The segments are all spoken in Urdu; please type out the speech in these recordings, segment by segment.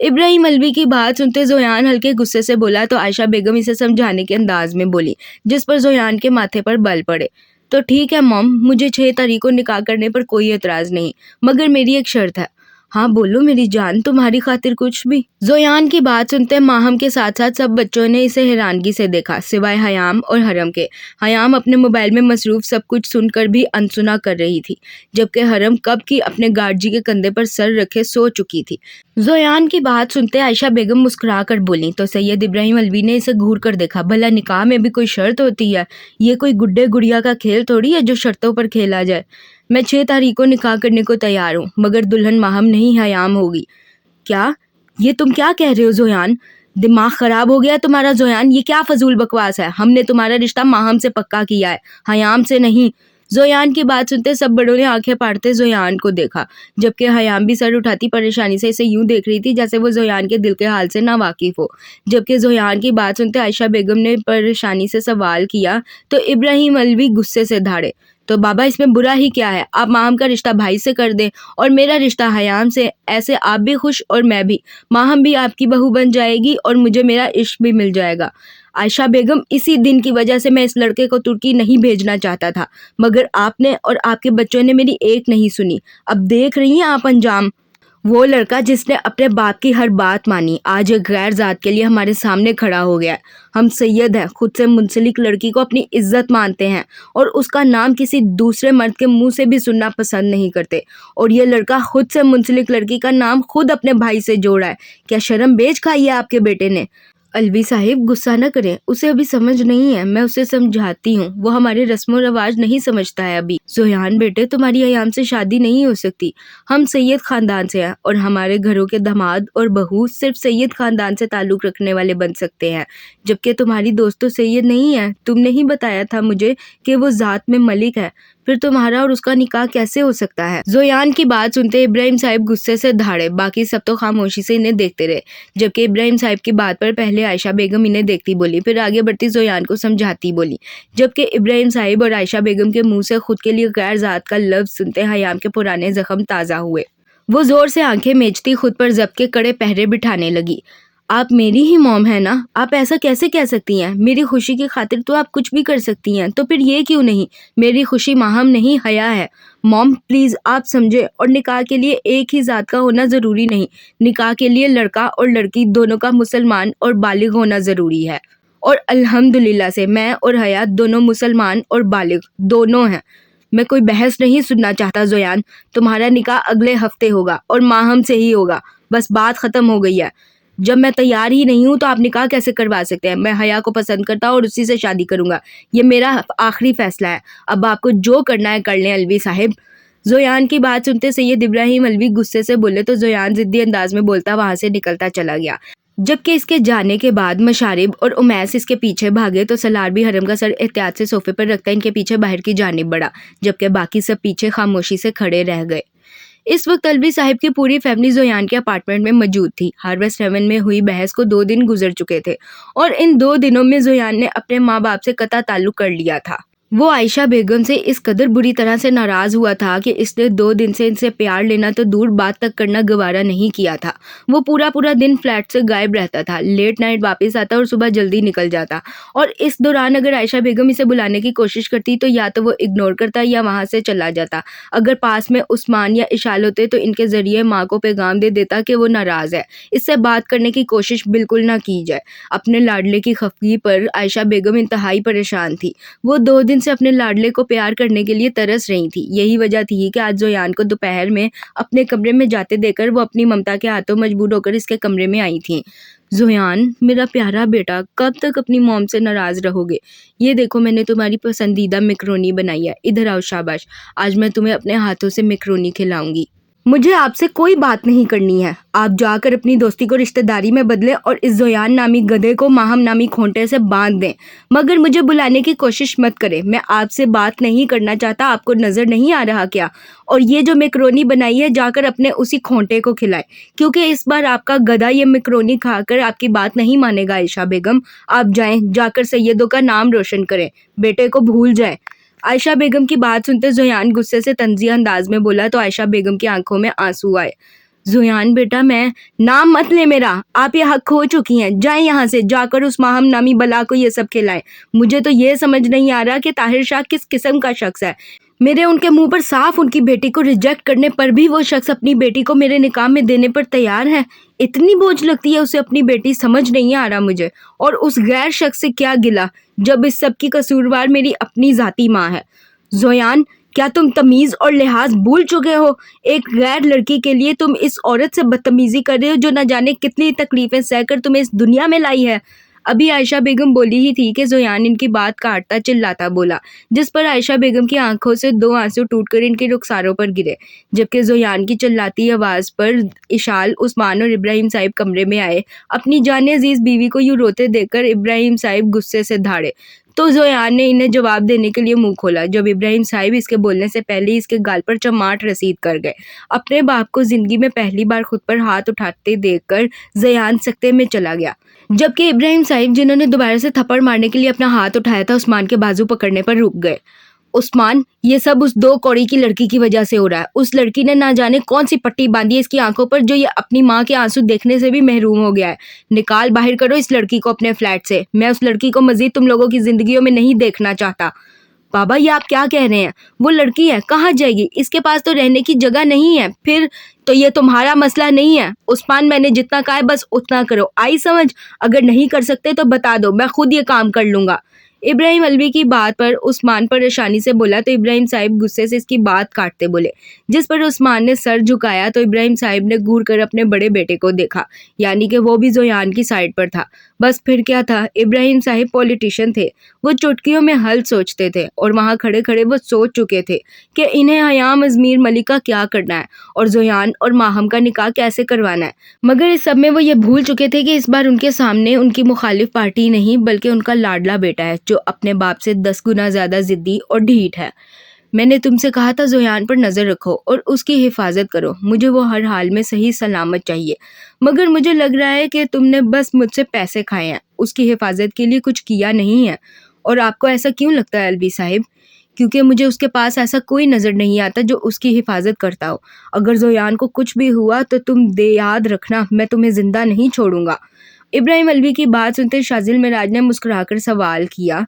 ابراہیم الوی کی بات سنتے زویان ہلکے غصے سے بولا تو عائشہ بیگم اسے سمجھانے کے انداز میں بولی، جس پر زویان کے ماتھے پر بل پڑے۔ تو ٹھیک ہے موم، مجھے 6 تاریخ کو نکاح کرنے پر کوئی اعتراض نہیں، مگر میری ایک شرط ہے۔ ہاں بولو میری جان، تمہاری خاطر کچھ بھی۔ زویان کی بات سنتے ماہم کے ساتھ ساتھ سب بچوں نے اسے حیرانگی سے دیکھا، سوائے حیام اور حرم کے۔ حیام اپنے موبائل میں مصروف سب کچھ سن کر بھی انسنا کر رہی تھی، جبکہ حرم کب کی اپنے گارڈ جی کے کندھے پر سر رکھے سو چکی تھی۔ زویان کی بات سنتے عائشہ بیگم مسکرا کر بولی تو سید ابراہیم الوی نے اسے گھور کر دیکھا، بھلا نکاح میں بھی کوئی شرط ہوتی ہے؟ یہ کوئی گڈے گڑیا کا کھیل تھوڑی ہے جو شرطوں پر کھیلا جائے۔ میں 6 تاریخ کو نکاح کرنے کو تیار ہوں، مگر دلہن ماہم نہیں حیام ہوگی۔ کیا؟ یہ تم کیا کہہ رہے ہو زویان؟ دماغ خراب ہو گیا تمہارا زویان؟ یہ کیا فضول بکواس ہے؟ ہم نے تمہارا رشتہ ماہم سے پکا کیا ہے، حیام سے نہیں۔ زویان کی بات سنتے سب بڑوں نے آنکھیں پھاڑتے زویان کو دیکھا، جبکہ حیام بھی سر اٹھاتی پریشانی سے اسے یوں دیکھ رہی تھی جیسے وہ زویان کے دل کے حال سے ناواقف ہو۔ جبکہ زویان کی بات سنتے عائشہ بیگم نے پریشانی سے سوال کیا تو ابراہیم الوی غصے سے دھاڑے، تو بابا اس میں برا ہی کیا ہے؟ آپ ماہم کا رشتہ بھائی سے کر دیں اور میرا رشتہ حیام سے، ایسے آپ بھی خوش اور میں بھی، ماہم بھی آپ کی بہو بن جائے گی اور مجھے میرا عشق بھی مل جائے گا۔ عائشہ بیگم، اسی دن کی وجہ سے میں اس لڑکے کو ترکی نہیں بھیجنا چاہتا تھا، مگر آپ نے اور آپ کے بچوں نے میری ایک نہیں سنی۔ اب دیکھ رہی ہیں آپ انجام۔ وہ لڑکا جس نے اپنے باپ کی ہر بات مانی، آج ایک غیر ذات کے لیے ہمارے سامنے کھڑا ہو گیا ہے۔ ہم سید ہیں، خود سے منسلک لڑکی کو اپنی عزت مانتے ہیں اور اس کا نام کسی دوسرے مرد کے منہ سے بھی سننا پسند نہیں کرتے، اور یہ لڑکا خود سے منسلک لڑکی کا نام خود اپنے بھائی سے جوڑا ہے۔ کیا شرم بیچ کھائی ہے آپ کے بیٹے نے؟ الوی صاحب غصہ نہ کریں، اسے ابھی سمجھ نہیں ہے، میں اسے سمجھاتی ہوں، وہ ہمارے رسم و رواج نہیں سمجھتا ہے ابھی۔ زویان بیٹے، تمہاری حیام سے شادی نہیں ہو سکتی، ہم سید خاندان سے ہیں اور ہمارے گھروں کے داماد اور بہو صرف سید خاندان سے تعلق رکھنے والے بن سکتے ہیں، جبکہ تمہاری دوست تو سید نہیں ہے، تم نے ہی بتایا تھا مجھے کہ وہ ذات میں ملک ہے، پھر تمہارا اور اس کا نکاح کیسے ہو سکتا ہے؟ زویان کی بات سنتے ابراہیم صاحب غصے سے دھاڑے، باقی سب تو خاموشی سے انہیں دیکھتے رہے، جبکہ ابراہیم صاحب کی بات پر پہلے عائشہ بیگم انہیں دیکھتی بولی، پھر آگے بڑھتی زویان کو سمجھاتی بولی، جبکہ ابراہیم صاحب اور عائشہ بیگم کے منہ سے خود کے لیے غیر ذات کا لفظ سنتے حیام کے پرانے زخم تازہ ہوئے۔ وہ زور سے آنکھیں میچتی خود پر ضبط کے کڑے پہرے بٹھانے لگی۔ آپ میری ہی موم ہے نا، آپ ایسا کیسے کہہ سکتی ہیں؟ میری خوشی کی خاطر تو آپ کچھ بھی کر سکتی ہیں، تو پھر یہ کیوں نہیں؟ میری خوشی ماہم نہیں حیا ہے۔ موم پلیز آپ سمجھے، اور نکاح کے لیے ایک ہی ذات کا ہونا ضروری نہیں، نکاح کے لیے لڑکا اور لڑکی دونوں کا مسلمان اور بالغ ہونا ضروری ہے، اور الحمدللہ سے میں اور حیا دونوں مسلمان اور بالغ دونوں ہیں۔ میں کوئی بحث نہیں سننا چاہتا زویان، تمہارا نکاح اگلے ہفتے ہوگا اور ماہم سے ہی ہوگا، بس بات ختم ہو گئی ہے۔ جب میں تیار ہی نہیں ہوں تو آپ نکاح کیسے کروا سکتے ہیں؟ میں حیا کو پسند کرتا ہوں اور اسی سے شادی کروں گا، یہ میرا آخری فیصلہ ہے، اب آپ کو جو کرنا ہے کر لیں الوی صاحب۔ زویان کی بات سنتے سید ابراہیم الوی غصے سے بولے تو زویان ضدی انداز میں بولتا وہاں سے نکلتا چلا گیا، جبکہ اس کے جانے کے بعد مشارب اور امیس اس کے پیچھے بھاگے تو سلار بھی حرم کا سر احتیاط سے صوفے پر رکھتا ان کے پیچھے باہر کی جانب بڑھا، جبکہ باقی سب پیچھے خاموشی سے کھڑے رہ گئے۔ اس وقت الوی صاحب کی پوری فیملی زویان کے اپارٹمنٹ میں موجود تھی۔ ہارویسٹ ہیون میں ہوئی بحث کو 2 دن گزر چکے تھے اور ان 2 دنوں میں زویان نے اپنے ماں باپ سے قطع تعلق کر لیا تھا۔ وہ عائشہ بیگم سے اس قدر بری طرح سے ناراض ہوا تھا کہ اس نے 2 دن سے ان سے پیار لینا تو دور بات تک کرنا گوارا نہیں کیا تھا۔ وہ پورا دن فلیٹ سے غائب رہتا تھا، لیٹ نائٹ واپس آتا اور صبح جلدی نکل جاتا، اور اس دوران اگر عائشہ بیگم اسے بلانے کی کوشش کرتی تو یا تو وہ اگنور کرتا یا وہاں سے چلا جاتا۔ اگر پاس میں عثمان یا اشال ہوتے تو ان کے ذریعے ماں کو پیغام دے دیتا کہ وہ ناراض ہے، اس سے بات کرنے کی کوشش بالکل نہ کی جائے۔ اپنے لاڈلے کی خفگی پر عائشہ بیگم انتہائی پریشان تھی، وہ 2 دن سے اپنے لاڈلے کو پیار کرنے کے لیے ترس رہی تھی۔ یہی وجہ تھی کہ آج زویان کو دوپہر میں اپنے کمرے میں جاتے دیکھ کر وہ اپنی ممتا کے ہاتھوں مجبور ہو کر اس کے کمرے میں آئی تھیں۔ زویان میرا پیارا بیٹا، کب تک اپنی موم سے ناراض رہو گے؟ یہ دیکھو میں نے تمہاری پسندیدہ میکرونی بنائی ہے، ادھر آؤ شاباش، آج میں تمہیں اپنے ہاتھوں سے میکرونی کھلاؤں گی۔ مجھے آپ سے کوئی بات نہیں کرنی ہے، آپ جا کر اپنی دوستی کو رشتہ داری میں بدلیں اور اس زویان نامی گدھے کو ماہم نامی کھونٹے سے باندھ دیں، مگر مجھے بلانے کی کوشش مت کریں، میں آپ سے بات نہیں کرنا چاہتا، آپ کو نظر نہیں آ رہا کیا؟ اور یہ جو میکرونی بنائی ہے جا کر اپنے اسی کھونٹے کو کھلائے، کیونکہ اس بار آپ کا گدھا یہ میکرونی کھا کر آپ کی بات نہیں مانے گا۔ عائشہ بیگم آپ جائیں، جا کر سیدوں کا نام روشن کریں، بیٹے کو بھول جائیں۔ عائشہ بیگم کی بات سنتے زویان غصے سے طنزیہ انداز میں بولا تو عائشہ بیگم کی آنکھوں میں آنسو آئے۔ زویان بیٹا میں نام مت لے میرا، آپ یہ حق کھو چکی ہیں، جائیں یہاں سے، جا کر اس ماہم نامی بلا کو یہ سب کھلائیں۔ مجھے تو یہ سمجھ نہیں آ رہا کہ طاہر شاہ کس قسم کا شخص ہے۔ میرے ان کے منہ پر صاف ان کی بیٹی کو ریجیکٹ کرنے پر بھی وہ شخص اپنی بیٹی کو میرے نکاح میں دینے پر تیار ہے۔ اتنی بوجھ لگتی ہے اسے اپنی بیٹی، سمجھ نہیں آ رہا مجھے، اور اس غیر شخص سے کیا گلہ جب اس سب کی قصوروار میری اپنی ذاتی ماں ہے۔ زویان، کیا تم تمیز اور لحاظ بھول چکے ہو؟ ایک غیر لڑکی کے لیے تم اس عورت سے بدتمیزی کر رہے ہو جو نہ جانے کتنی تکلیفیں سہ کر تمہیں اس دنیا میں لائی ہے۔ ابھی عائشہ بیگم بولی ہی تھی کہ زویان ان کی بات کاٹتا چلاتا بولا، جس پر عائشہ بیگم کی آنکھوں سے 2 آنسو ٹوٹ کر ان کے رخساروں پر گرے، جبکہ زویان کی چلاتی آواز پر اشال، عثمان اور ابراہیم صاحب کمرے میں آئے۔ اپنی جان عزیز بیوی کو یوں روتے دیکھ کر ابراہیم صاحب غصے سے دھاڑے تو زویان نے انہیں جواب دینے کے لیے منہ کھولا، جب ابراہیم صاحب اس کے بولنے سے پہلے اس کے گال پر چماٹ رسید کر گئے۔ اپنے باپ کو زندگی میں پہلی بار خود پر ہاتھ اٹھاتے دیکھ کر زویان سکتے میں چلا گیا، جبکہ ابراہیم صاحب جنہوں نے دوبارہ سے تھپڑ مارنے کے لیے اپنا ہاتھ اٹھایا تھا عثمان کے بازو پکڑنے پر رک گئے۔ عثمان، یہ سب اس 2 کوڑی کی لڑکی کی وجہ سے ہو رہا ہے۔ اس لڑکی نے نہ جانے کون سی پٹی باندھی ہے اس کی آنکھوں پر جو یہ اپنی ماں کے آنسو دیکھنے سے بھی محروم ہو گیا ہے۔ نکال باہر کرو اس لڑکی کو اپنے فلیٹ سے، میں اس لڑکی کو مزید تم لوگوں کی زندگیوں میں نہیں دیکھنا چاہتا۔ بابا، یہ آپ کیا کہہ رہے ہیں؟ وہ لڑکی ہے، کہاں جائے گی؟ اس کے پاس تو رہنے کی جگہ نہیں ہے۔ پھر تو یہ تمہارا مسئلہ نہیں ہے عثمان، میں نے جتنا کہا ہے بس اتنا کرو، آئی سمجھ؟ اگر نہیں کر سکتے تو بتا دو، میں خود یہ کام کر لوں گا۔ ابراہیم الوی کی بات پر عثمان پریشانی سے بولا تو ابراہیم صاحب غصے سے اس کی بات کاٹتے بولے، جس پر عثمان نے سر جھکایا تو ابراہیم صاحب نے گور کر اپنے بڑے بیٹے کو دیکھا، یعنی کہ وہ بھی زویان کی سائڈ پر تھا۔ بس پھر کیا تھا، ابراہیم صاحب پولیٹیشین تھے، وہ چٹکیوں میں حل سوچتے تھے، اور وہاں کھڑے کھڑے وہ سوچ چکے تھے کہ انہیں حیام ازمیر ملک کا کیا کرنا ہے اور زویان اور ماہم کا نکاح کیسے کروانا ہے۔ مگر اس سب میں وہ یہ بھول چکے تھے کہ اس بار ان کے سامنے ان کی مخالف پارٹی نہیں بلکہ ان کا لاڈلا بیٹا ہے جو اپنے باپ سے 10 گنا زیادہ ضدی اور ڈھیٹ ہے۔ میں نے تم سے کہا تھا زویان پر نظر رکھو اور اس کی حفاظت کرو، مجھے وہ ہر حال میں صحیح سلامت چاہیے، مگر مجھے لگ رہا ہے کہ تم نے بس مجھ سے پیسے کھائے ہیں، اس کی حفاظت کے لیے کچھ کیا نہیں ہے۔ اور آپ کو ایسا کیوں لگتا ہے الوی صاحب؟ کیونکہ مجھے اس کے پاس ایسا کوئی نظر نہیں آتا جو اس کی حفاظت کرتا ہو۔ اگر زویان کو کچھ بھی ہوا تو تم یاد رکھنا میں تمہیں زندہ نہیں چھوڑوں گا۔ ابراہیم الوی کی بات سنتے شاذل معراج نے مسکرا کر سوال کیا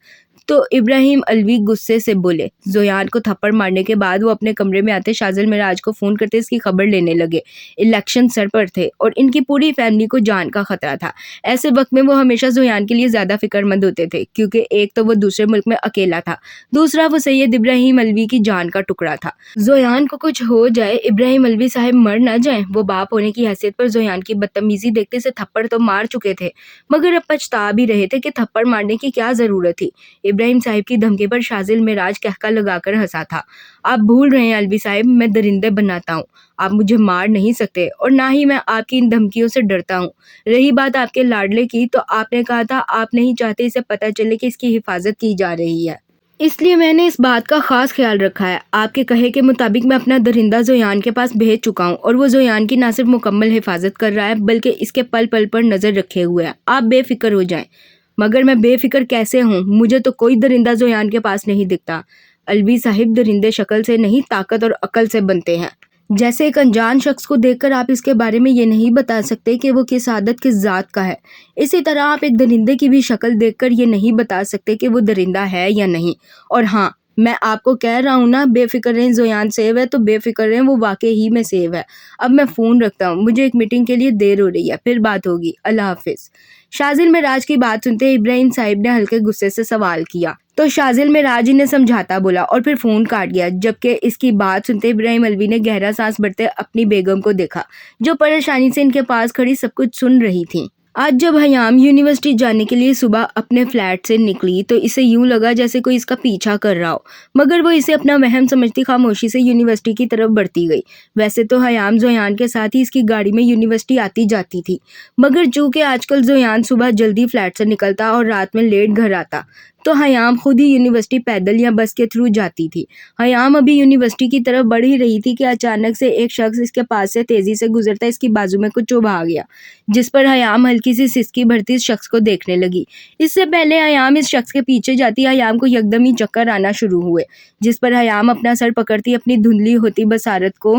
تو ابراہیم الوی غصے سے بولے۔ زویان کو تھپڑ مارنے کے بعد وہ اپنے کمرے میں آتے شاذل معراج کو فون کرتے اس کی خبر لینے لگے۔ الیکشن سر پر تھے اور ان کی پوری فیملی کو جان کا خطرہ تھا۔ ایسے وقت میں وہ ہمیشہ زویان کے لیے زیادہ فکر مند ہوتے تھے، کیونکہ ایک تو وہ دوسرے ملک میں اکیلا تھا، دوسرا وہ سید ابراہیم الوی کی جان کا ٹکڑا تھا۔ زویان کو کچھ ہو جائے، ابراہیم الوی صاحب مر نہ جائیں، وہ باپ ہونے کی حیثیت پر زویان کی بدتمیزی دیکھتے سے تھپڑ تو مار چکے تھے، مگر اب پچھتا بھی رہے تھے کہ تھپڑ مارنے کی کیا ضرورت تھی۔ ابراہیم صاحب کی دھمکی پر شاذل معراج کہکا لگا کر ہنسا تھا۔ آپ بھول رہے ہیں الوی صاحب، میں درندے بناتا ہوں، آپ مجھے مار نہیں سکتے، اور نہ ہی میں آپ کی ان دھمکیوں سے ڈرتا ہوں۔ رہی بات آپ کے لاڈلے کی، تو آپ نے کہا تھا آپ نہیں چاہتے اسے پتہ چلے کہ اس کی حفاظت کی جا رہی ہے، اس لیے میں نے اس بات کا خاص خیال رکھا ہے۔ آپ کے کہے کے مطابق میں اپنا درندہ زویان کے پاس بھیج چکا ہوں، اور وہ زویان کی نہ صرف مکمل حفاظت کر رہا ہے بلکہ اس کے پل پل پر نظر رکھے ہوئے ہے۔ آپ بے فکر ہو جائیں۔ مگر میں بے فکر کیسے ہوں؟ مجھے تو کوئی درندہ زویان کے پاس نہیں دکھتا۔ الوی صاحب، درندے شکل سے نہیں طاقت اور عقل سے بنتے ہیں۔ جیسے ایک انجان شخص کو دیکھ کر آپ اس کے بارے میں یہ نہیں بتا سکتے کہ وہ کس عادت کس ذات کا ہے، اسی طرح آپ ایک درندے کی بھی شکل دیکھ کر یہ نہیں بتا سکتے کہ وہ درندہ ہے یا نہیں۔ اور ہاں، میں آپ کو کہہ رہا ہوں نا، بے فکر رہیں، زویان سیو ہے تو بے فکر رہیں، وہ واقعی ہی میں سیو ہے۔ اب میں فون رکھتا ہوں، مجھے ایک میٹنگ کے لیے دیر ہو رہی ہے، پھر بات ہوگی، اللہ حافظ۔ شاذل معراج کی بات سنتے ابراہیم صاحب نے ہلکے غصے سے سوال کیا تو شاذل معراج انہیں سمجھاتا بولا اور پھر فون کاٹ گیا، جبکہ اس کی بات سنتے ابراہیم الوی نے گہرا سانس بھرتے اپنی بیگم کو دیکھا جو پریشانی سے ان کے پاس کھڑی سب کچھ سن رہی تھیں۔ آج جب حیام یونیورسٹی جانے کے لیے صبح اپنے فلیٹ سے نکلی تو اسے یوں لگا جیسے کوئی اس کا پیچھا کر رہا ہو، مگر وہ اسے اپنا وہم سمجھتی خاموشی سے یونیورسٹی کی طرف بڑھتی گئی۔ ویسے تو حیام زویان کے ساتھ ہی اس کی گاڑی میں یونیورسٹی آتی جاتی تھی، مگر چونکہ آج کل زویان صبح جلدی فلیٹ سے نکلتا اور رات میں لیٹ گھر آتا تو حیام خود ہی یونیورسٹی پیدل یا بس کے تھرو جاتی تھی۔ حیام ابھی یونیورسٹی کی طرف بڑھ ہی رہی تھی کہ اچانک سے ایک شخص اس کے پاس سے تیزی سے گزرتا اس کی بازو میں کچھ چبھا گیا، جس پر حیام ہلکی سی سسکی بھرتی اس شخص کو دیکھنے لگی۔ اس سے پہلے حیام اس شخص کے پیچھے جاتی، حیام کو یکدم ہی چکر آنا شروع ہوئے، جس پر حیام اپنا سر پکڑتی اپنی دھندلی ہوتی بصارت کو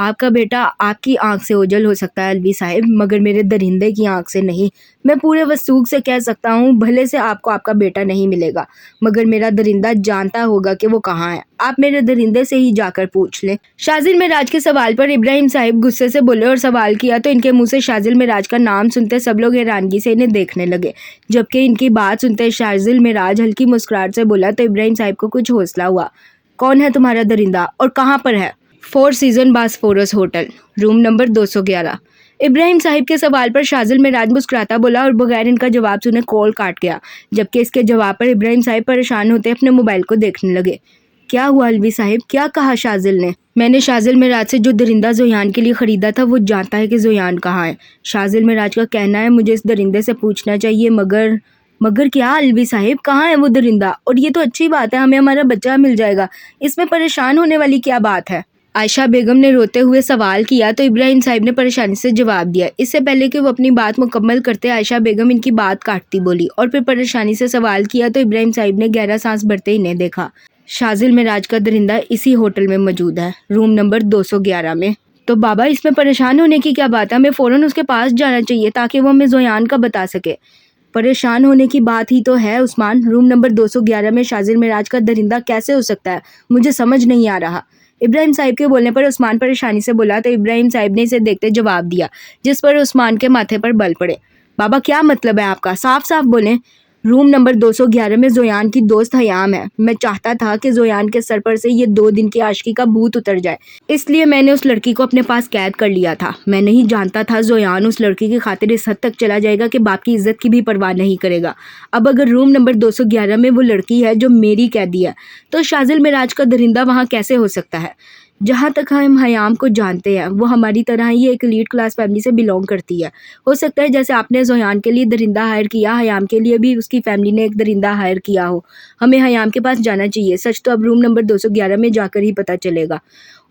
آپ کا بیٹا آپ کی آنکھ سے اوجھل ہو سکتا ہے الوی صاحب، مگر میرے درندے کی آنکھ سے نہیں۔ میں پورے وثوق سے کہہ سکتا ہوں بھلے سے آپ کو آپ کا بیٹا نہیں ملے گا، مگر میرا درندہ جانتا ہوگا کہ وہ کہاں ہے۔ آپ میرے درندے سے ہی جا کر پوچھ لیں۔ شاذل معراج کے سوال پر ابراہیم صاحب غصے سے بولے اور سوال کیا تو ان کے منہ سے شاذل معراج کا نام سنتے سب لوگ حیرانگی سے انہیں دیکھنے لگے، جبکہ ان کی بات سنتے شاذل معراج ہلکی مسکراہٹ سے بولا تو ابراہیم صاحب کو کچھ حوصلہ ہوا۔ کون ہے تمہارا درندہ اور کہاں پر ہے؟ 4 season Bosphorus hotel, room number 211۔ ابراہیم صاحب کے سوال پر شاذل معراج مسکراتا بولا اور بغیر ان کا جواب سنے کال کاٹ گیا، جبکہ اس کے جواب پر ابراہیم صاحب پریشان ہوتے اپنے موبائل کو دیکھنے لگے۔ کیا ہوا الوی صاحب، کیا کہا شاذل نے؟ میں نے شاذل معراج سے جو درندہ زویان کے لیے خریدا تھا وہ جانتا ہے کہ زویان کہاں ہے۔ شاذل معراج کا کہنا ہے مجھے اس درندے سے پوچھنا چاہیے، مگر کیا الوی صاحب، کہاں ہے وہ درندہ؟ اور یہ تو اچھی بات ہے، ہمیں ہمارا بچہ مل جائے گا، اس میں پریشان ہونے والی کیا بات ہے؟ عائشہ بیگم نے روتے ہوئے سوال کیا تو ابراہیم صاحب نے پریشانی سے جواب دیا۔ اس سے پہلے کہ وہ اپنی بات مکمل کرتے عائشہ بیگم ان کی بات کاٹتی بولی اور پھر پریشانی سے سوال کیا تو ابراہیم صاحب نے گہرا سانس بھرتے انہیں دیکھا۔ شاذل معراج کا درندہ اسی ہوٹل میں موجود ہے، روم نمبر 211 میں۔ تو بابا اس میں پریشان ہونے کی کیا بات ہے؟ ہمیں فوراً اس کے پاس جانا چاہیے تاکہ وہ ہمیں زویان کا بتا سکے۔ پریشان ہونے کی بات ہی تو ہے عثمان، روم نمبر 211 میں شاذل معراج کا درندہ کیسے ہو سکتا ہے؟ مجھے سمجھ نہیں آ رہا۔ ابراہیم صاحب کے بولنے پر عثمان پریشانی سے بولا تو ابراہیم صاحب نے اسے دیکھتے جواب دیا، جس پر عثمان کے ماتھے پر بل پڑے۔ بابا کیا مطلب ہے آپ کا؟ صاف صاف بولیں۔ روم نمبر 211 میں زویان کی دوست حیام ہے۔ میں چاہتا تھا کہ زویان کے سر پر سے یہ 2 دن کی عاشقی کا بھوت اتر جائے، اس لیے میں نے اس لڑکی کو اپنے پاس قید کر لیا تھا۔ میں نہیں جانتا تھا زویان اس لڑکی کی خاطر اس حد تک چلا جائے گا کہ باپ کی عزت کی بھی پرواہ نہیں کرے گا۔ اب اگر روم نمبر 211 میں وہ لڑکی ہے جو میری قیدی ہے تو شاذل معراج کا درندہ وہاں کیسے ہو سکتا ہے؟ جہاں تک ہم حیام کو جانتے ہیں وہ ہماری طرح ہی ایک ایلیٹ کلاس فیملی سے بلونگ کرتی ہے۔ ہو سکتا ہے جیسے آپ نے زویان کے لیے درندہ ہائر کیا، حیام کے لیے بھی اس کی فیملی نے ایک درندہ ہائر کیا ہو۔ ہمیں حیام کے پاس جانا چاہیے، سچ تو اب روم نمبر 211 میں جا کر ہی پتہ چلے گا۔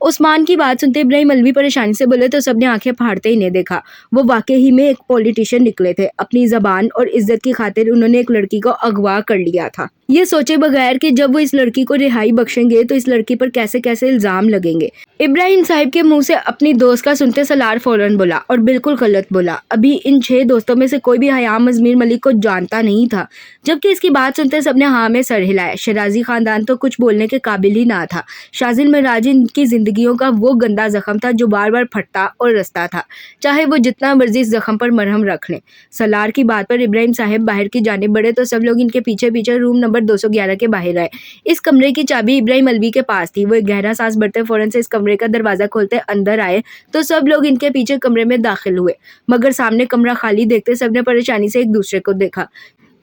عثمان کی بات سنتے ابراہیم الوی پریشانی سے بولے تو سب نے آنکھیں پھاڑتے انہیں دیکھا۔ وہ واقعی میں ایک پولیٹیشین نکلے تھے، اپنی زبان اور عزت کی خاطر انہوں نے ایک لڑکی کو اغوا کر لیا تھا، یہ سوچے بغیر کہ جب وہ اس لڑکی کو رہائی بخشیں گے تو اس لڑکی پر کیسے کیسے الزام لگیں گے۔ ابراہیم صاحب کے منہ سے اپنی دوست کا سنتے سالار فوراً بولا اور بالکل غلط بولا۔ ابھی ان 6 دوستوں میں سے کوئی بھی حیام ازمیر ملک کو جانتا نہیں تھا، جبکہ اس کی بات سنتے سب نے ہاں میں سر ہلایا۔ شیرازی خاندان تو کچھ بولنے کے قابل ہی نہ تھا۔ شاذل معراج ان کی زندگیوں کا وہ گندا زخم تھا جو بار بار پھٹتا اور رستا تھا، چاہے وہ جتنا مرضی اس زخم پر مرہم رکھ لیں۔ سالار کی بات پر ابراہیم صاحب باہر کی جانب بڑھے تو سب لوگ ان کے پیچھے پیچھے روم نمبر 211 کے باہر آئے۔ اس کمرے کی چابی ابراہیم الوی کے پاس تھی۔ وہ ایک گہرا سانس بھرتے فوراً سے اس کمرے کا دروازہ کھولتے اندر آئے تو سب لوگ ان کے پیچھے کمرے میں داخل ہوئے، مگر سامنے کمرہ خالی دیکھتے سب نے پریشانی سے ایک دوسرے کو دیکھا،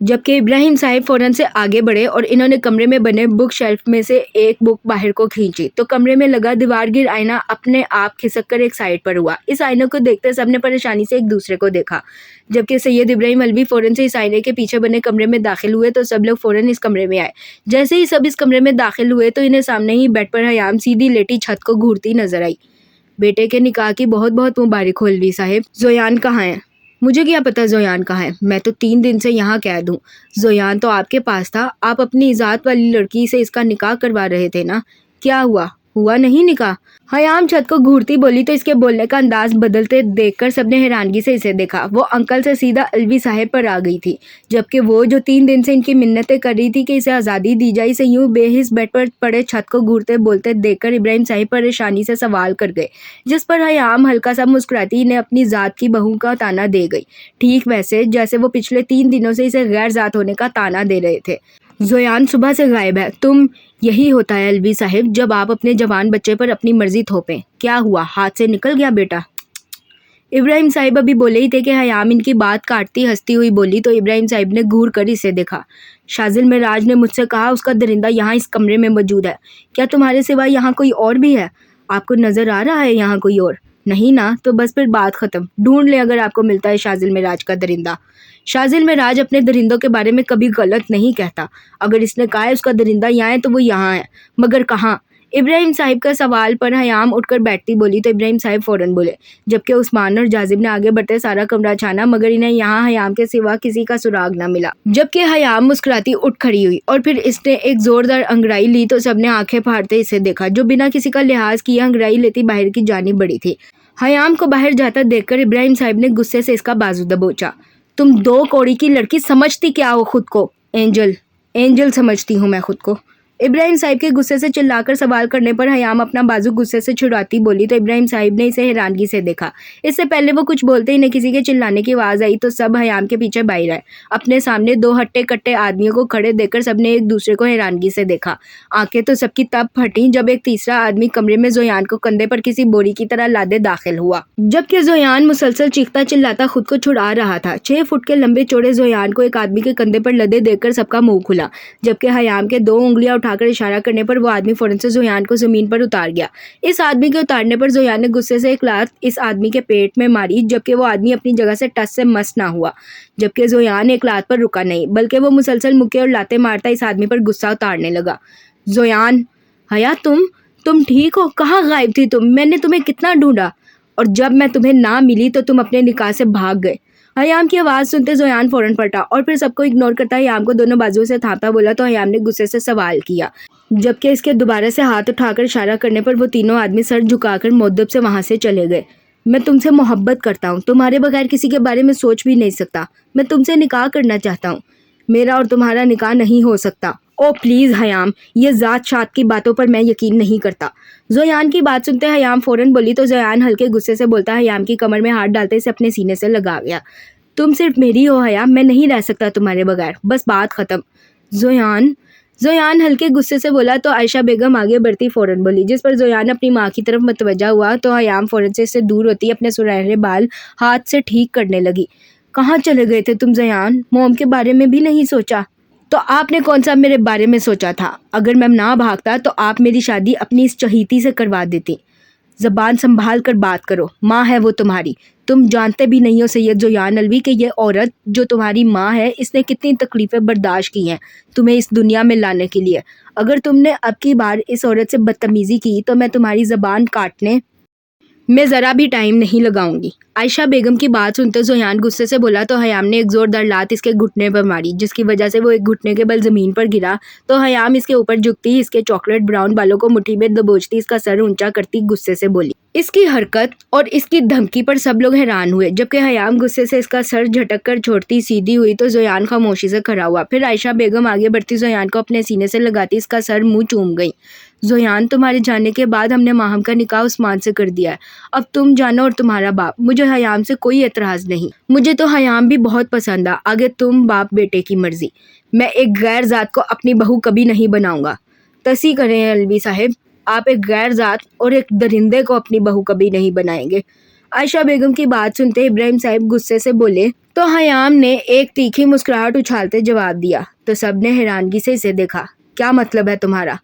جبکہ ابراہیم صاحب فوراً سے آگے بڑھے اور انہوں نے کمرے میں بنے بک شیلف میں سے ایک بک باہر کو کھینچی تو کمرے میں لگا دیوار گیر آئینہ اپنے آپ کھسک کر ایک سائڈ پر ہوا۔ اس آئینے کو دیکھتے سب نے پریشانی سے ایک دوسرے کو دیکھا، جبکہ سید ابراہیم الوی فوراً سے اس آئینے کے پیچھے بنے کمرے میں داخل ہوئے تو سب لوگ فوراً اس کمرے میں آئے۔ جیسے ہی سب اس کمرے میں داخل ہوئے تو انہیں سامنے ہی بیڈ پر حیام سیدھی لیٹی چھت کو گھورتی نظر آئی۔ بیٹے کے نکاح کی بہت بہت مبارک ہو الوی صاحب۔ زویان کہاں ہے؟ مجھے کیا پتا زویان کہاں ہے، میں تو 3 دن سے یہاں قید ہوں۔ زویان تو آپ کے پاس تھا، آپ اپنی ذات والی لڑکی سے اس کا نکاح کروا رہے تھے نا، کیا ہوا نہیں نکاح؟ حیام چھت کو گھورتی بولی تو اس کے بولنے کا انداز بدلتے دیکھ کر سب نے حیرانگی سے اسے دیکھا۔ وہ انکل سے سیدھا الوی صاحب پر آ گئی تھی، جبکہ وہ جو 3 دن سے ان کی منتیں کر رہی تھی کہ اسے آزادی دی جائے، اسے یوں بے حس بیڈ پر پڑے چھت کو گھورتے بولتے دیکھ کر ابراہیم صاحب پریشانی سے سوال کر گئے، جس پر حیام ہلکا سا مسکراتی انہیں اپنی ذات کی بہو کا تانا دے گئی، ٹھیک ویسے جیسے وہ پچھلے 3 دنوں سے اسے غیر ذات ہونے کا تانا دے رہے تھے۔ زویان صبح سے غائب ہے، یہی ہوتا ہے الوی صاحب جب آپ اپنے جوان بچے پر اپنی مرضی تھوپیں۔ کیا ہوا، ہاتھ سے نکل گیا بیٹا؟ ابراہیم صاحب ابھی بولے ہی تھے کہ حیام ان کی بات کاٹتی ہنستی ہوئی بولی تو ابراہیم صاحب نے گھور کر اسے دیکھا۔ شاذل معراج نے مجھ سے کہا اس کا درندہ یہاں اس کمرے میں موجود ہے، کیا تمہارے سوا یہاں کوئی اور بھی ہے؟ آپ کو نظر آ رہا ہے یہاں کوئی اور؟ نہیں نا، تو بس پھر بات ختم، ڈھونڈ لیں اگر آپ کو ملتا ہے شاذل معراج کا درندہ۔ شاذل معراج اپنے درندوں کے بارے میں کبھی غلط نہیں کہتا، اگر اس نے کہا ہے اس کا درندہ یہاں ہے تو وہ یہاں ہے، مگر کہاں؟ ابراہیم صاحب کا سوال پر حیام اٹھ کر بیٹھتی بولی تو ابراہیم صاحب فوراً بولے، جبکہ عثمان اور جازب نے آگے بڑھتے سارا کمرہ چھانا مگر انہیں یہاں حیام کے سوا کسی کا سراغ نہ ملا۔ جبکہ حیام مسکراتی اٹھ کھڑی ہوئی اور پھر اس نے ایک زوردار انگڑائی لی تو سب نے آنکھیں پھاڑتے اسے دیکھا، جو بنا کسی کا لحاظ کیے انگڑائی لیتی باہر کی جانب بڑھی تھی۔ حیام کو باہر جاتا دیکھ کر ابراہیم صاحب نے غصے سے اس کا بازو دبوچا۔ تم 2 کوڑی کی لڑکی سمجھتی کیا ہو خود کو؟ اینجل سمجھتی ہوں میں خود کو۔ ابراہیم صاحب کے غصے سے چلا کر سوال کرنے پر حیام اپنا بازو غصے سے چھڑاتی بولی تو ابراہیم صاحب نے اسے حیرانگی سے دیکھا۔ اس سے پہلے وہ کچھ بولتے ہی نہیں کسی کے چلانے کی آواز آئی تو سب حیام کے پیچھے باہر آئے۔ اپنے سامنے 2 ہٹے کٹے آدمیوں کو کھڑے دیکھ کر سب نے ایک دوسرے کو حیرانگی سے دیکھا۔ آنکھیں تو سب کی تب پھٹیں جب ایک تیسرا آدمی کمرے میں زویان کو کندھے پر کسی بوری کی طرح لادے داخل ہوا، جبکہ زویان مسلسل چیختا چلاتا خود کو چھڑا رہا تھا۔ 6 فٹ کے لمبے چوڑے زویان کو ایک آدمی کے کندھے پر لدے دیکھ کر سب کا منہ کھلا، جبکہ حیام کے 2 انگلیاں اٹھا کر اشارہ کرنے پر وہ آدمی فوراً سے زویان کو زمین پر اتار گیا۔ اس آدمی کے اتارنے پر زویان نے غصے سے ایک لات اس آدمی کے پیٹ میں ماری، جبکہ وہ آدمی اپنی جگہ سے ٹس سے مس نہ ہوا، جبکہ زویان ایک لات پر رکا نہیں بلکہ وہ مسلسل مکے اور لاتیں مارتا اس آدمی پر غصہ اتارنے لگا۔ زویان، حیا تم ٹھیک ہو؟ کہاں غائب تھی تم؟ میں نے تمہیں کتنا ڈھونڈا، اور جب میں تمہیں نہ ملی تو تم اپنے نکاح سے بھاگ گئے۔ حیام کی آواز سنتے زویان فوراً پلٹا اور پھر سب کو اگنور کرتا حیام کو دونوں بازوؤں سے تھاپتا بولا تو حیام نے غصے سے سوال کیا، جبکہ اس کے دوبارہ سے ہاتھ اٹھا کر اشارہ کرنے پر وہ تینوں آدمی سر جھکا کر مؤدب سے وہاں سے چلے گئے۔ میں تم سے محبت کرتا ہوں، تمہارے بغیر کسی کے بارے میں سوچ بھی نہیں سکتا۔ میں تم سے نکاح کرنا چاہتا ہوں، میرا اور تمہارا نکاح نہیں ہو سکتا۔ او پلیز حیام، یہ ذات شات کی باتوں پر میں یقین نہیں کرتا۔ زویان کی بات سنتے حیام فوراً بولی تو زویان ہلکے غصے سے بولتا حیام کی کمر میں ہاتھ ڈالتے اسے اپنے سینے سے لگا گیا۔ تم صرف میری ہو حیا، میں نہیں رہ سکتا تمہارے بغیر، بس بات ختم۔ زویان ہلکے غصے سے بولا تو عائشہ بیگم آگے بڑھتی فوراً بولی، جس پر زویان اپنی ماں کی طرف متوجہ ہوا تو حیام فوراً سے اس سے دور ہوتی اپنے سنہرے بال ہاتھ سے ٹھیک کرنے لگی۔ کہاں چلے گئے تھے تم زویان؟ موم کے بارے میں بھی نہیں سوچا؟ تو آپ نے کون سا میرے بارے میں سوچا تھا؟ اگر میں نہ بھاگتا تو آپ میری شادی اپنی اس چہیتی سے کروا دیتی۔ زبان سنبھال کر بات کرو، ماں ہے وہ تمہاری۔ تم جانتے بھی نہیں ہو سید زویان علوی کہ یہ عورت جو تمہاری ماں ہے اس نے کتنی تکلیفیں برداشت کی ہیں تمہیں اس دنیا میں لانے کے لیے۔ اگر تم نے اب کی بار اس عورت سے بدتمیزی کی تو میں تمہاری زبان کاٹنے میں ذرا بھی ٹائم نہیں لگاؤں گی۔ عائشہ بیگم کی بات سنتے زویان غصے سے بولا تو حیام نے ایک زوردار لات اس کے گھٹنے پر ماری، جس کی وجہ سے وہ ایک گھٹنے کے بل زمین پر گرا تو حیام اس کے اوپر جھکتی اس کے چاکلیٹ براؤن بالوں کو مٹھی میں دبوچتی اس کا سر اونچا کرتی غصے سے بولی۔ اس کی حرکت اور اس کی دھمکی پر سب لوگ حیران ہوئے، جبکہ حیام غصے سے اس کا سر جھٹک کر چھوڑتی سیدھی ہوئی تو زویان خاموشی سے کھڑا ہوا۔ پھر عائشہ بیگم آگے بڑھتی زویان کو اپنے سینے سے لگاتی اس کا سر منہ چوم گئی۔ زویان، تمہارے جانے کے بعد ہم نے ماہم کا نکاح عثمان سے کر دیا ہے، اب تم جانو اور تمہارا باپ۔ مجھے حیام سے کوئی اعتراض نہیں، مجھے تو حیام بھی بہت پسند ہے، آگے تم باپ بیٹے کی مرضی۔ میں ایک غیر ذات کو اپنی بہو کبھی نہیں بناؤں گا۔ تصحیح کریں علوی صاحب، آپ ایک غیر ذات اور ایک درندے کو اپنی بہو کبھی نہیں بنائیں گے۔ عائشہ بیگم کی بات سنتے ابراہیم صاحب غصے سے بولے تو حیام نے ایک تیکھی مسکراہٹ اچھالتے جواب دیا تو سب نے حیرانگی سے اسے دیکھا۔ کیا مطلب ہے تمہارا؟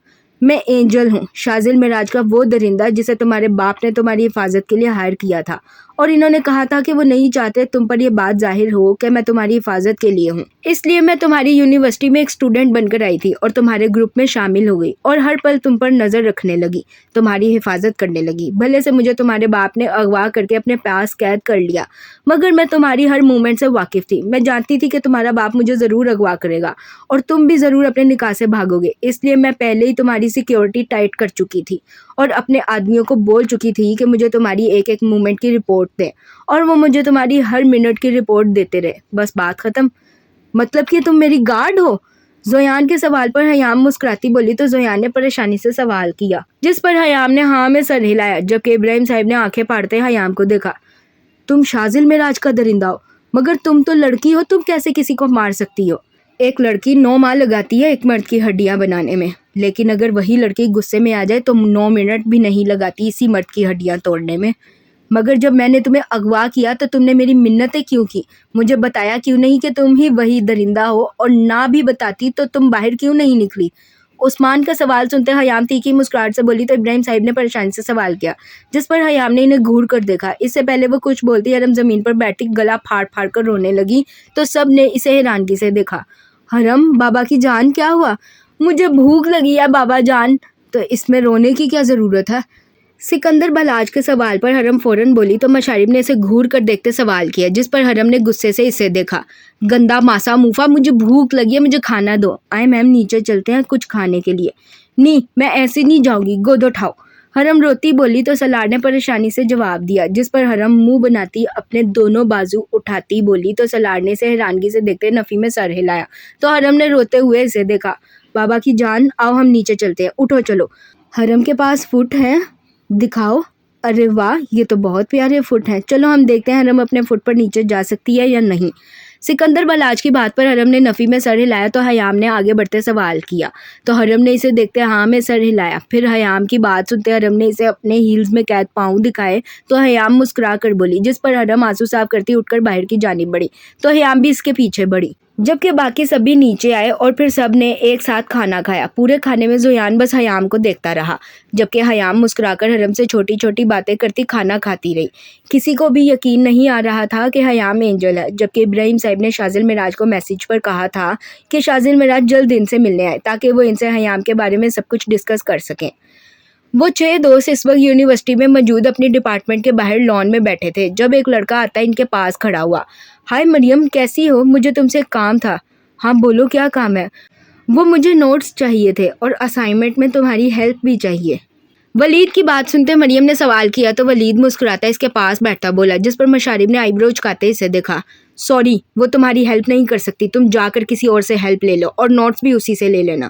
میں اینجل ہوں، شازل معراج کا وہ درندہ جسے تمہارے باپ نے تمہاری حفاظت کے لیے ہائر کیا تھا، اور انہوں نے کہا تھا کہ وہ نہیں چاہتے تم پر یہ بات ظاہر ہو کہ میں تمہاری حفاظت کے لیے ہوں، اس لیے میں تمہاری یونیورسٹی میں ایک اسٹوڈنٹ بن کر آئی تھی اور تمہارے گروپ میں شامل ہو گئی اور ہر پل تم پر نظر رکھنے لگی، تمہاری حفاظت کرنے لگی۔ بھلے سے مجھے تمہارے باپ نے اغوا کر کے اپنے پاس قید کر لیا، مگر میں تمہاری ہر موومنٹ سے واقف تھی۔ میں جانتی تھی کہ تمہارا باپ مجھے ضرور اغوا کرے گا اور تم بھی ضرور اپنے نکاح سے بھاگو گے، اس لیے میں پہلے ہی تمہاری سیکیورٹی ٹائٹ کر چکی تھی اور اپنے آدمیوں کو بول چکی تھی کہ مجھے تمہاری ایک ایک موومنٹ کی رپورٹ دیں، اور وہ مجھے تمہاری ہر منٹ کی رپورٹ دیتے رہے۔ بس بات ختم۔ مطلب کہ تم میری گارڈ ہو؟ زویان کے سوال پر حیام مسکراتی بولی تو زویان نے پریشانی سے سوال کیا، جس پر حیام نے ہاں میں سر ہلایا، جبکہ ابراہیم صاحب نے آنکھیں پھاڑتے حیام کو دیکھا۔ تم شازل معراج کا درندہ ہو، مگر تم تو لڑکی ہو، تم کیسے کسی کو مار سکتی ہو؟ ایک لڑکی 9 ماہ لگاتی ہے ایک مرد کی ہڈیاں بنانے میں، لیکن اگر وہی لڑکی غصے میں آ جائے تو 9 منٹ بھی نہیں لگاتی اسی مرد کی ہڈیاں توڑنے میں۔ مگر جب میں نے تمہیں اغوا کیا تو تم نے میری منتیں کیوں کی؟ مجھے بتایا کیوں نہیں کہ تم ہی وہی درندہ ہو، اور نہ بھی بتاتی تو تم باہر کیوں نہیں نکلی؟ عثمان کا سوال سنتے حیام تیکھی مسکراہٹ سے بولی تو ابراہیم صاحب نے پریشانی سے سوال کیا، جس پر حیام نے انہیں گھور کر دیکھا۔ اس سے پہلے وہ کچھ بولتی حرم زمین پر بیٹھی گلا پھاڑ پھاڑ کر رونے لگی تو سب نے اسے حیرانگی سے دیکھا۔ حرم، بابا کی جان کیا ہوا؟ مجھے بھوک لگی ہے بابا جان، تو اس میں رونے کی کیا ضرورت ہے؟ سکندر بلاج کے سوال پر حرم فوراً بولی تو مشارب نے اسے گھور کر دیکھتے سوال کیا، جس پر حرم نے غصے سے اسے دیکھا۔ گندا ماسا موفا، مجھے بھوک لگی ہے، مجھے کھانا دو۔ آئے میم نیچے چلتے ہیں کچھ کھانے کے لیے۔ نہیں، میں ایسے نہیں جاؤں گی، گود اٹھاؤ۔ حرم روتی بولی تو سلار نے پریشانی سے جواب دیا، جس پر حرم منہ بناتی اپنے دونوں بازو اٹھاتی بولی تو سلار نے اسے حیرانگی سے دیکھتے نفی میں سر ہلایا تو حرم نے روتے ہوئے اسے دیکھا۔ بابا کی جان، آؤ ہم نیچے چلتے ہیں، اٹھو چلو۔ حرم کے پاس فٹ ہیں، دکھاؤ۔ ارے واہ، یہ تو بہت پیارے فٹ ہیں، چلو ہم دیکھتے ہیں حرم اپنے فٹ پر نیچے جا سکتی ہے یا نہیں۔ سکندر بلاج کی بات پر حرم نے نفی میں سر ہلایا تو حیام نے آگے بڑھتے سوال کیا تو حرم نے اسے دیکھتے ہاں میں سر ہلایا۔ پھر حیام کی بات سنتے حرم نے اسے اپنے ہیلز میں قید پاؤں دکھائے تو حیام مسکرا کر بولی، جس پر حرم آنسو صاف کرتی اٹھ کر باہر کی جانب بڑھی تو حیام بھی اس کے پیچھے بڑھی، جبکہ باقی سب بھی نیچے آئے اور پھر سب نے ایک ساتھ کھانا کھایا۔ پورے کھانے میں زویان بس حیام کو دیکھتا رہا، جبکہ حیام مسکرا کر حرم سے چھوٹی چھوٹی باتیں کرتی کھانا کھاتی رہی۔ کسی کو بھی یقین نہیں آ رہا تھا کہ حیام اینجل ہے، جبکہ ابراہیم صاحب نے شاذل معراج کو میسج پر کہا تھا کہ شاذل معراج جلد ان سے ملنے آئے تاکہ وہ ان سے حیام کے بارے میں سب کچھ ڈسکس کر سکیں۔ وہ 6 دوست اس وقت یونیورسٹی میں موجود اپنی ڈپارٹمنٹ کے باہر لان میں بیٹھے تھے جب ایک لڑکا آتا ان کے پاس کھڑا ہوا۔ ہائے مریم، کیسی ہو؟ مجھے تم سے ایک کام تھا۔ ہاں بولو، کیا کام ہے؟ وہ مجھے نوٹس چاہیے تھے اور اسائنمنٹ میں تمہاری ہیلپ بھی چاہیے۔ ولید کی بات سنتے مریم نے سوال کیا تو ولید مسکراتا اس کے پاس بیٹھتا بولا، جس پر مشارب نے آئی برو اچکاتے اسے دیکھا۔ سوری، وہ تمہاری ہیلپ نہیں کر سکتی، تم جا کر کسی اور سے ہیلپ لے لو اور نوٹس بھی اسی سے لے لینا۔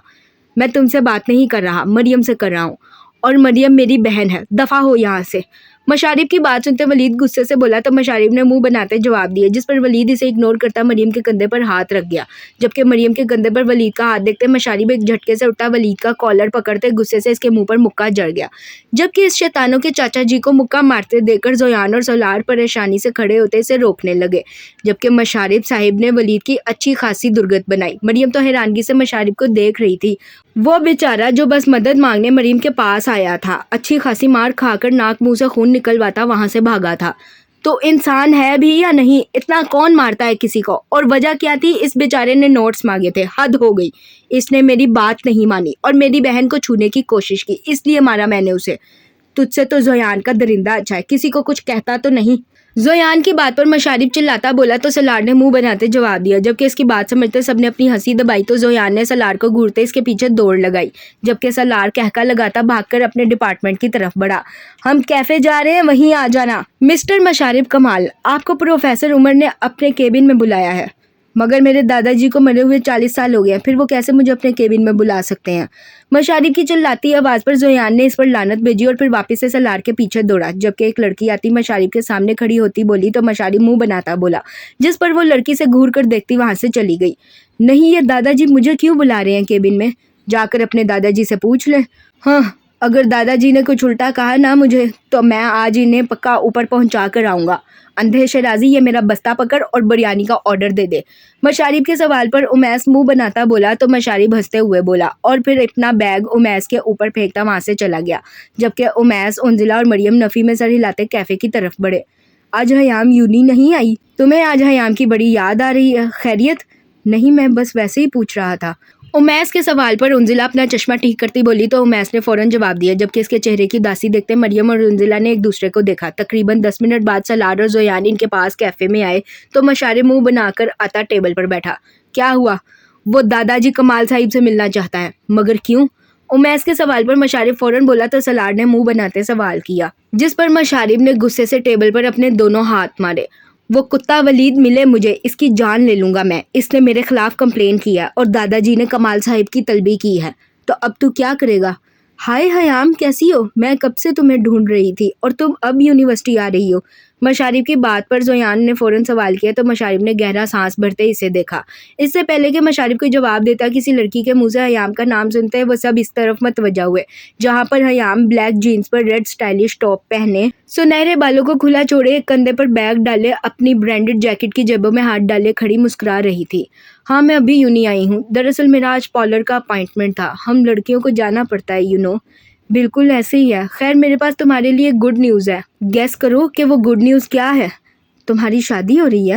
میں تم سے بات نہیں کر رہا، مریم سے کر رہا ہوں، اور مریم میری بہن ہے، دفع ہو یہاں سے۔ مشارب کی بات سنتے ولید غصے سے بولا تو مشارب نے منہ بناتے جواب دیا، جس پر ولید اسے اگنور کرتا مریم کے کندھے پر ہاتھ رکھ گیا، جبکہ مریم کے کندھے پر ولید کا ہاتھ دیکھتے مشارب ایک جھٹکے سے اٹھا ولید کا کالر پکڑتے غصے سے اس کے منہ پر مکہ جڑ گیا، جبکہ اس شیطانوں کے چاچا جی کو مکہ مارتے دیکھ کر زویان اور سولار پریشانی سے کھڑے ہوتے اسے روکنے لگے، جبکہ مشارب صاحب نے ولید کی اچھی خاصی درگت بنائی۔ مریم تو حیرانگی سے مشارب کو دیکھ رہی تھی، وہ بیچارہ جو بس مدد مانگنے مریم کے پاس آیا تھا، اچھی خاصی مار کھا کر ناک منہ سے خون نکلواتا وہاں سے بھاگا تھا۔ تو انسان ہے بھی یا نہیں؟ اتنا کون مارتا ہے کسی کو؟ اور وجہ کیا تھی؟ اس بیچارے نے نوٹس مانگے تھے، حد ہو گئی، اس نے میری بات نہیں مانی اور میری بہن کو چھونے کی کوشش کی، اس لیے مارا میں نے اسے۔ تجھ سے تو زویان کا درندہ اچھا ہے، کسی کو کچھ کہتا تو نہیں۔ زویان کی بات پر مشارب چلاتا بولا تو سلار نے منہ بناتے جواب دیا، جبکہ اس کی بات سمجھتے سب نے اپنی ہنسی دبائی تو زویان نے سلار کو گھورتے اس کے پیچھے دوڑ لگائی، جبکہ سلار کہکا لگاتا بھاگ کر اپنے ڈپارٹمنٹ کی طرف بڑھا۔ ہم کیفے جا رہے ہیں، وہیں آ جانا۔ مسٹر مشارب کمال، آپ کو پروفیسر عمر نے اپنے کیبن میں بلایا ہے، مگر میرے دادا جی کو مرے ہوئے 40 سال ہو گئے ہیں، پھر وہ کیسے مجھے اپنے کیبن میں بلا سکتے ہیں؟ مشارب کی چلاتی آواز پر زویان نے اس پر لعنت بھیجی اور پھر واپس سے سلار کے پیچھے دوڑا، جبکہ ایک لڑکی آتی مشارب کے سامنے کھڑی ہوتی بولی تو مشارب منہ بناتا بولا، جس پر وہ لڑکی سے گھور کر دیکھتی وہاں سے چلی گئی۔ نہیں، یہ دادا جی مجھے کیوں بلا رہے ہیں کیبن میں؟ جا کر اپنے دادا جی سے پوچھ لیں۔ ہاں، اگر دادا جی نے کچھ الٹا کہا نا مجھے تو میں آج انہیں پکا اوپر پہنچا کر آؤں گا۔ اندھے شرازی، یہ میرا بستہ پکڑ اور بریانی کا آرڈر دے دے۔ مشارب کے سوال پر امیس منہ بناتا بولا تو مشارب ہنستے ہوئے بولا اور پھر اپنا بیگ امیس کے اوپر پھینکتا وہاں سے چلا گیا، جبکہ امیس، انزلہ اور مریم نفی میں سر ہلاتے کیفے کی طرف بڑھے۔ آج حیام یونی نہیں آئی؟ تمہیں آج حیام کی بڑی یاد آ رہی ہے؟ خیریت؟ نہیں، میں بس ویسے ہی پوچھ رہا تھا۔ امیس کے سوال پر انزلہ اپنا چشمہ ٹھیک کرتی بولی تو امیس نے فوراً جواب دیا، جبکہ اس کے چہرے کی اداسی دیکھتے مریم اور انزلہ نے ایک دوسرے کو دیکھا۔ تقریباً 10 منٹ بعد سلار اور زویان ان کے پاس کیفے میں آئے تو مشارب منہ بنا کر آتا ٹیبل پر بیٹھا۔ کیا ہوا؟ وہ دادا جی کمال صاحب سے ملنا چاہتا ہے، مگر کیوں؟ امیس کے سوال پر مشارب فوراً بولا تو سلار نے منہ بناتے سوال کیا، جس پر مشارب نے غصے سے ٹیبل پر اپنے دونوں ہاتھ مارے۔ وہ کتا ولید ملے مجھے، اس کی جان لے لوں گا میں، اس نے میرے خلاف کمپلین کی ہے اور دادا جی نے کمال صاحب کی طلبی کی ہے، تو اب تو کیا کرے گا؟ ہائے حیام، کیسی ہو؟ میں کب سے تمہیں ڈھونڈ رہی تھی اور تم اب یونیورسٹی آ رہی ہو۔ مشارب کی بات پر زویان نے فوراً سوال کیا تو مشارب نے گہرا سانس بھرتے اسے دیکھا۔ اس سے پہلے کہ مشارب کوئی جواب دیتا کسی لڑکی کے منہ سے حیام کا نام سنتے وہ سب اس طرف متوجہ ہوئے جہاں پر حیام بلیک جینز پر ریڈ سٹائلش ٹاپ پہنے، سنہرے بالوں کو کھلا چھوڑے، ایک کندھے پر بیگ ڈالے، اپنی برانڈڈ جیکٹ کی جیبوں میں ہاتھ ڈالے کھڑی مسکرا رہی تھی۔ ہاں، میں ابھی یونی آئی ہوں، دراصل میرا آج پارلر کا اپائنٹمنٹ تھا، ہم لڑکیوں کو جانا پڑتا ہے بالکل ایسے ہی ہے۔ خیر، میرے پاس تمہارے لیے گڈ نیوز ہے، گیس کرو کہ وہ گڈ نیوز کیا ہے؟ تمہاری شادی ہو رہی ہے؟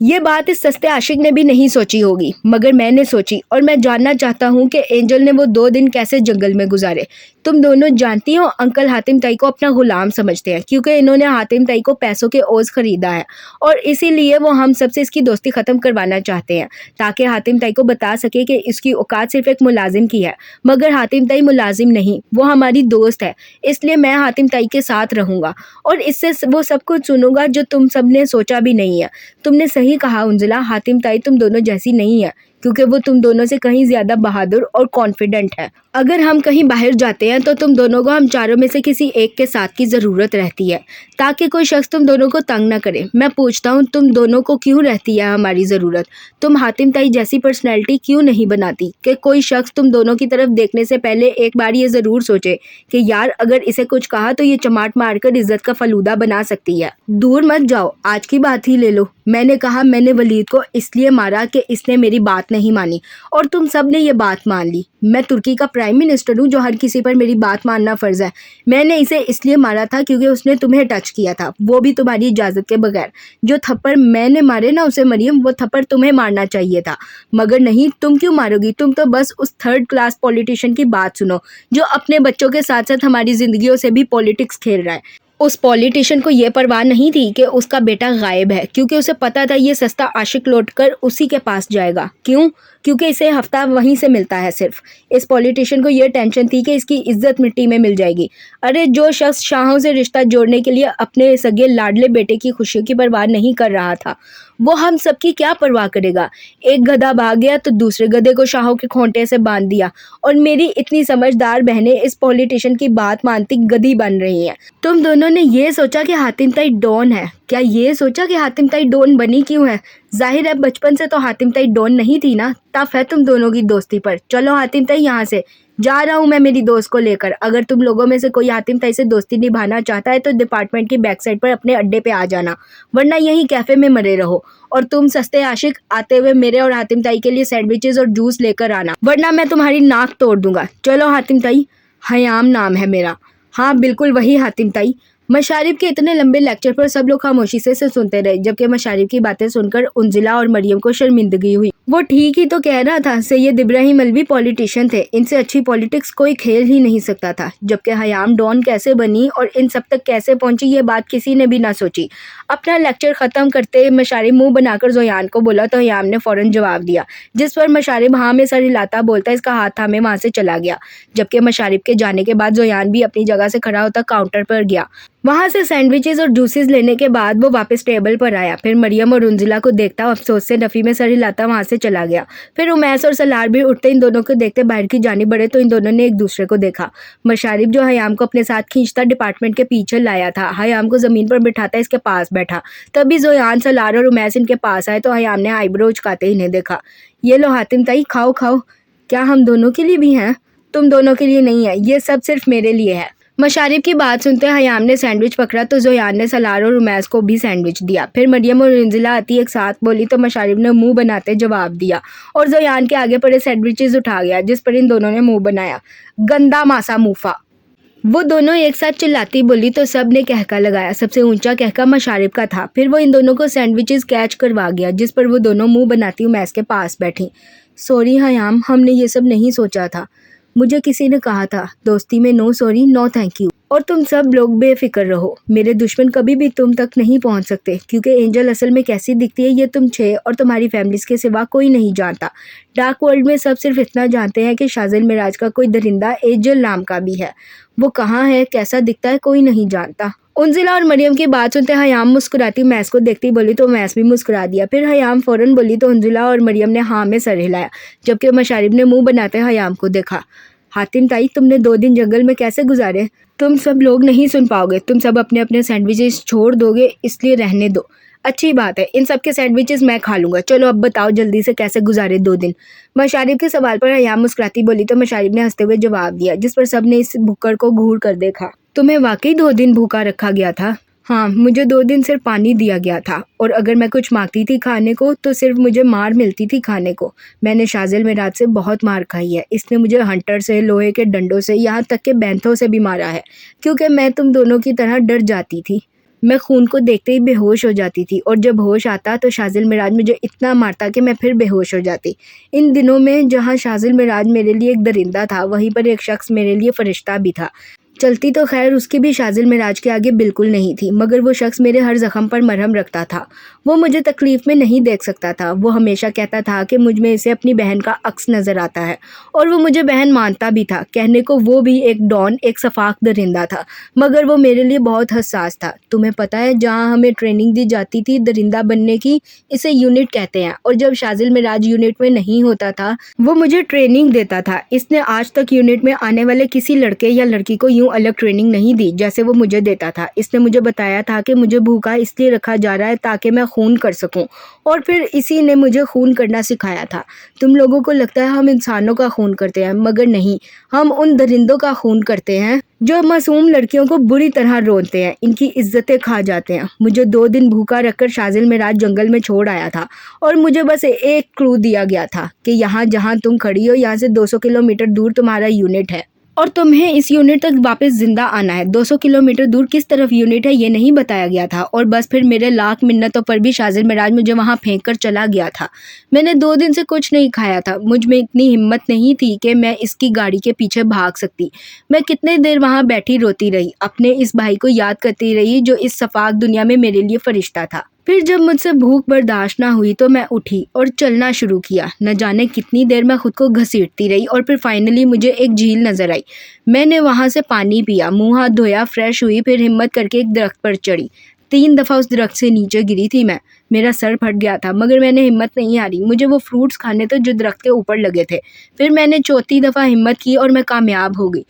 یہ بات اس سستے عاشق نے بھی نہیں سوچی ہوگی، مگر میں نے سوچی، اور میں جاننا چاہتا ہوں کہ اینجل نے وہ 2 دن کیسے جنگل میں گزارے۔ تم دونوں جانتی ہو انکل حاتم تائی کو اپنا غلام سمجھتے ہیں، کیونکہ انہوں نے حاتم تائی کو پیسوں کے عوض خریدا ہے، اور اسی لیے وہ ہم سب سے اس کی دوستی ختم کروانا چاہتے ہیں، تاکہ حاتم تائی کو بتا سکے کہ اس کی اوقات صرف ایک ملازم کی ہے۔ مگر حاتم تائی ملازم نہیں، وہ ہماری دوست ہے، اس لیے میں حاتم تائی کے ساتھ رہوں گا، اور اس سے وہ سب کچھ سنوں گا جو تم سب نے سوچا بھی نہیں ہے۔ تم نے صحیح کہا انزلہ، حاتم تائی تم دونوں جیسی نہیں ہے، کیونکہ وہ تم دونوں سے کہیں زیادہ بہادر اور کانفیڈنٹ ہے۔ اگر ہم کہیں باہر جاتے ہیں تو تم دونوں کو ہم چاروں میں سے کسی ایک کے ساتھ کی ضرورت رہتی ہے، تاکہ کوئی شخص تم دونوں کو تنگ نہ کرے۔ میں پوچھتا ہوں تم دونوں کو کیوں رہتی ہے ہماری ضرورت؟ تم حاتم تائی جیسی پرسنالٹی کیوں نہیں بناتی کہ کوئی شخص تم دونوں کی طرف دیکھنے سے پہلے ایک بار یہ ضرور سوچے کہ یار اگر اسے کچھ کہا تو یہ چماٹ مار کر عزت کا فلودہ بنا سکتی ہے۔ دور مت جاؤ، آج کی بات ہی لے لو۔ میں نے کہا میں نے ولید کو اس لیے مارا کہ اس نے میری بات نہیں مانی، اور تم سب نے یہ بات مان لی۔ میں ترکی کا پرائم منسٹر ہوں، جو ہر کسی پر میری بات ماننا فرض ہے۔ میں نے اسے اس لیے مارا تھا کیونکہ اس نے تمہیں ٹچ کیا تھا، وہ بھی تمہاری اجازت کے بغیر۔ جو تھپڑ میں نے مارے نا اسے مریم، وہ تھپڑ تمہیں مارنا چاہیے تھا، مگر نہیں۔ تم کیوں مارو گی؟ تم تو بس اس 3rd کلاس پولیٹیشین کی بات سنو، جو اپنے بچوں کے ساتھ ساتھ ہماری زندگیوں سے بھی پولیٹکس کھیل رہا ہے۔ اس پولیٹیشین کو یہ پرواہ نہیں تھی کہ اس کا بیٹا غائب ہے، کیونکہ اسے پتا تھا یہ سستا عاشق لوٹ کر اسی کے پاس جائے گا۔ کیوں؟ کیونکہ اسے ہفتہ وہیں سے ملتا ہے صرف۔ اس پولیٹیشین کو یہ ٹینشن تھی کہ اس کی عزت مٹی میں مل جائے گی۔ ارے جو شخص شاہوں سے رشتہ جوڑنے کے لیے اپنے سگے لاڈلے بیٹے کی خوشیوں کی پرواہ نہیں کر رہا تھا، وہ ہم سب کی کیا پرواہ کرے گا؟ ایک گدھا بھاگ گیا تو دوسرے گدھے کو شاہوں کے کھونٹے سے باندھ دیا، اور میری اتنی سمجھدار بہنیں اس پولیٹیشین کی بات مانتی گدھی بن رہی ہیں۔ تم دونوں نے یہ سوچا کہ حاتم تائی ڈون ہے؟ کیا یہ سوچا کہ حاتم تائی ڈون بنی کیوں ہے؟ ظاہر ہے بچپن سے تو حاتم تائی ڈون نہیں تھی نا۔ تف ہے تم دونوں کی دوستی پر۔ چلو حاتم تائی یہاں سے جا رہا ہوں میں میری دوست کو لے کر۔ اگر تم لوگوں میں سے کوئی حاتم تائی سے دوستی نبھانا چاہتا ہے تو ڈپارٹمنٹ کی بیک سائڈ پر اپنے اڈے پہ آ جانا، ورنہ یہیں کیفے میں مرے رہو۔ اور تم سستے عاشق آتے ہوئے میرے اور حاتم تائی کے لیے سینڈوچز اور جوس لے کر آنا، ورنہ میں تمہاری ناک توڑ دوں گا۔ چلو حاتم تائی۔ حیام نام ہے میرا۔ ہاں بالکل وہی حاتم تائی۔ مشارب کے اتنے لمبے لیکچر پر سب لوگ خاموشی سے سنتے رہے، جبکہ مشارب کی باتیں سن کر انزلہ اور مریم کو شرمندگی ہوئی۔ وہ ٹھیک ہی تو کہہ رہا تھا، سید ابراہیم الوی پولیٹیشین تھے، ان سے اچھی پولیٹکس کوئی کھیل ہی نہیں سکتا تھا۔ جبکہ حیام ڈون کیسے بنی اور ان سب تک کیسے پہنچی یہ بات کسی نے بھی نہ سوچی۔ اپنا لیکچر ختم کرتے مشارب منہ بنا کر زویان کو بولا تو حیام نے فوراً جواب دیا، جس پر مشارب ہاں میں سر ہلاتا بولتا اس کا ہاتھ تھامے وہاں سے چلا گیا۔ جبکہ مشارب کے جانے کے بعد زویان بھی اپنی جگہ سے کھڑا ہوتا کاؤنٹر پر گیا۔ وہاں سے سینڈوچز اور جوسز لینے کے بعد وہ واپس ٹیبل پر آیا، پھر مریم اور انزلہ کو دیکھتا افسوس سے نفی میں سر ہلاتا وہاں سے چلا گیا۔ پھر امیس اور سلار بھی اٹھتے ان دونوں کو دیکھتے باہر کی جانب بڑھے تو ان دونوں نے ایک دوسرے کو دیکھا۔ مشارب جو حیام کو اپنے ساتھ کھینچتا ڈپارٹمنٹ کے پیچھے لایا تھا، حیام کو زمین پر بٹھاتا اس کے پاس بیٹھا۔ تبھی زویان، سلار اور امیس ان کے پاس آئے تو حیام نے آئی برو اچکاتے انہیں دیکھا۔ یہ لو حاتم تائی، کھاؤ کھاؤ۔ کیا ہم دونوں کے لیے بھی ہیں؟ تم دونوں کے لیے نہیں ہے، یہ سب صرف میرے لیے ہے۔ مشارب کی بات سنتے حیام نے سینڈوچ پکڑا تو زویان نے سلار اور امیس کو بھی سینڈوچ دیا۔ پھر مریم اور انزلہ آتی ایک ساتھ بولی تو مشارب نے منہ بناتے جواب دیا اور زویان کے آگے پڑے سینڈوچز اٹھا گیا، جس پر ان دونوں نے منہ بنایا۔ گندا ماسا موفا۔ وہ دونوں ایک ساتھ چلاتی بولی تو سب نے کہکا لگایا۔ سب سے اونچا کہکا مشارب کا تھا۔ پھر وہ ان دونوں کو سینڈوچز کیچ کروا گیا، جس پر وہ دونوں منہ بناتی امیس کے پاس بیٹھی۔ سوری حیام، ہم نے یہ سب نہیں سوچا تھا۔ مجھے کسی نے کہا تھا دوستی میں no sorry no thank you, اور تم سب لوگ بے فکر رہو، میرے دشمن کبھی بھی تم تک نہیں پہنچ سکتے، کیونکہ اینجل اصل میں کیسی دکھتی ہے یہ تم 6 اور تمہاری فیملیز کے سوا کوئی نہیں جانتا۔ ڈارک ورلڈ میں سب صرف اتنا جانتے ہیں کہ شازل معراج کا کوئی درندہ اینجل نام کا بھی ہے، وہ کہاں ہے، کیسا دکھتا ہے، کوئی نہیں جانتا۔ انزلہ اور مریم کی بات سنتے حیام مسکراتی امیس کو دیکھتی بولی تو امیس بھی مسکرا دیا۔ پھر حیام فوراً بولی تو انزلہ اور مریم نے ہاں میں سر ہلایا، جبکہ مشارب نے منہ بناتے حیام کو دیکھا۔ حاتم تائی، تم نے 2 دن جنگل میں کیسے گزارے؟ تم سب لوگ نہیں سن پاؤ گے، تم سب اپنے اپنے سینڈوچز چھوڑ دو گے، اس لیے رہنے دو۔ اچھی بات ہے، ان سب کے سینڈوچز میں کھا لوں گا۔ چلو اب بتاؤ جلدی سے کیسے گزارے 2 دن؟ مشارب کے سوال پر حیام مسکراتی بولی تو مشارب نے ہنستے ہوئے جواب دیا، جس پر سب نے اس بھوکڑ کو گھور کر دیکھا۔ تمہیں واقعی 2 دن بھوکا رکھا گیا تھا؟ ہاں، مجھے 2 دن صرف پانی دیا گیا تھا، اور اگر میں کچھ مانگتی تھی کھانے کو تو صرف مجھے مار ملتی تھی کھانے کو۔ میں نے شازل معراج سے بہت مار کھائی ہے، اس نے مجھے ہنٹر سے، لوہے کے ڈنڈوں سے، یہاں تک کہ بینتھوں سے بھی مارا ہے، کیونکہ میں تم دونوں کی طرح ڈر جاتی تھی۔ میں خون کو دیکھتے ہی بے ہوش ہو جاتی تھی، اور جب ہوش آتا تو شاذل معراج مجھے اتنا مارتا کہ میں پھر بے ہوش ہو جاتی۔ ان دنوں میں جہاں شاذل معراج میرے لیے ایک درندہ تھا، وہیں پر ایک شخص میرے لیے فرشتہ بھی تھا۔ چلتی تو خیر اس کی بھی شاذل معراج کے آگے بالکل نہیں تھی، مگر وہ شخص میرے ہر زخم پر مرہم رکھتا تھا۔ وہ مجھے تکلیف میں نہیں دیکھ سکتا تھا۔ وہ ہمیشہ کہتا تھا کہ مجھ میں اسے اپنی بہن کا عکس نظر آتا ہے، اور وہ مجھے بہن مانتا بھی تھا۔ کہنے کو وہ بھی ایک ڈان، ایک صفاق درندہ تھا، مگر وہ میرے لیے بہت حساس تھا۔ تمہیں پتہ ہے جہاں ہمیں ٹریننگ دی جاتی تھی درندہ بننے کی، اسے یونٹ کہتے ہیں، اور جب شاذل معراج یونٹ میں نہیں ہوتا تھا وہ مجھے ٹریننگ دیتا تھا۔ اس نے آج تک یونٹ میں آنے والے کسی لڑکے یا لڑکی کو یوں الگ ٹریننگ نہیں دی جیسے وہ مجھے دیتا تھا۔ اس نے مجھے بتایا تھا کہ مجھے بھوکا اس لیے رکھا جا رہا ہے تاکہ میں خون کر سکوں، اور پھر اسی نے مجھے خون کرنا سکھایا تھا۔ تم لوگوں کو لگتا ہے ہم انسانوں کا خون کرتے ہیں، مگر نہیں، ہم ان درندوں کا خون کرتے ہیں جو معصوم لڑکیوں کو بری طرح رونتے ہیں، ان کی عزتیں کھا جاتے ہیں۔ مجھے 2 دن بھوکا رکھ کر شاذل معراج جنگل میں چھوڑ آیا تھا، اور مجھے بس ایک کلو دیا گیا تھا کہ یہاں جہاں تم کھڑی ہو یہاں سے 200 کلومیٹر دور تمہارا یونٹ ہے، اور تمہیں اس یونٹ تک واپس زندہ آنا ہے۔ 200 کلومیٹر دور کس طرف یونٹ ہے یہ نہیں بتایا گیا تھا، اور بس پھر میرے لاکھ منتوں پر بھی شاذل معراج مجھے وہاں پھینک کر چلا گیا تھا۔ میں نے 2 دن سے کچھ نہیں کھایا تھا۔ مجھ میں اتنی ہمت نہیں تھی کہ میں اس کی گاڑی کے پیچھے بھاگ سکتی۔ میں کتنے دیر وہاں بیٹھی روتی رہی، اپنے اس بھائی کو یاد کرتی رہی جو اس صفاق دنیا میں میرے لیے فرشتہ تھا۔ پھر جب مجھ سے بھوک برداشت نہ ہوئی تو میں اٹھی اور چلنا شروع کیا۔ نہ جانے کتنی دیر میں خود کو گھسیٹتی رہی، اور پھر فائنلی مجھے ایک جھیل نظر آئی۔ میں نے وہاں سے پانی پیا، منہ ہاتھ دھویا، فریش ہوئی، پھر ہمت کر کے ایک درخت پر چڑھی۔ 3 دفعہ اس درخت سے نیچے گری تھی میں، میرا سر پھٹ گیا تھا، مگر میں نے ہمت نہیں ہاری۔ مجھے وہ فروٹس کھانے تھے جو درخت کے اوپر لگے تھے۔ پھر میں نے 4تھی دفعہ ہمت کی اور میں کامیاب ہو گئی۔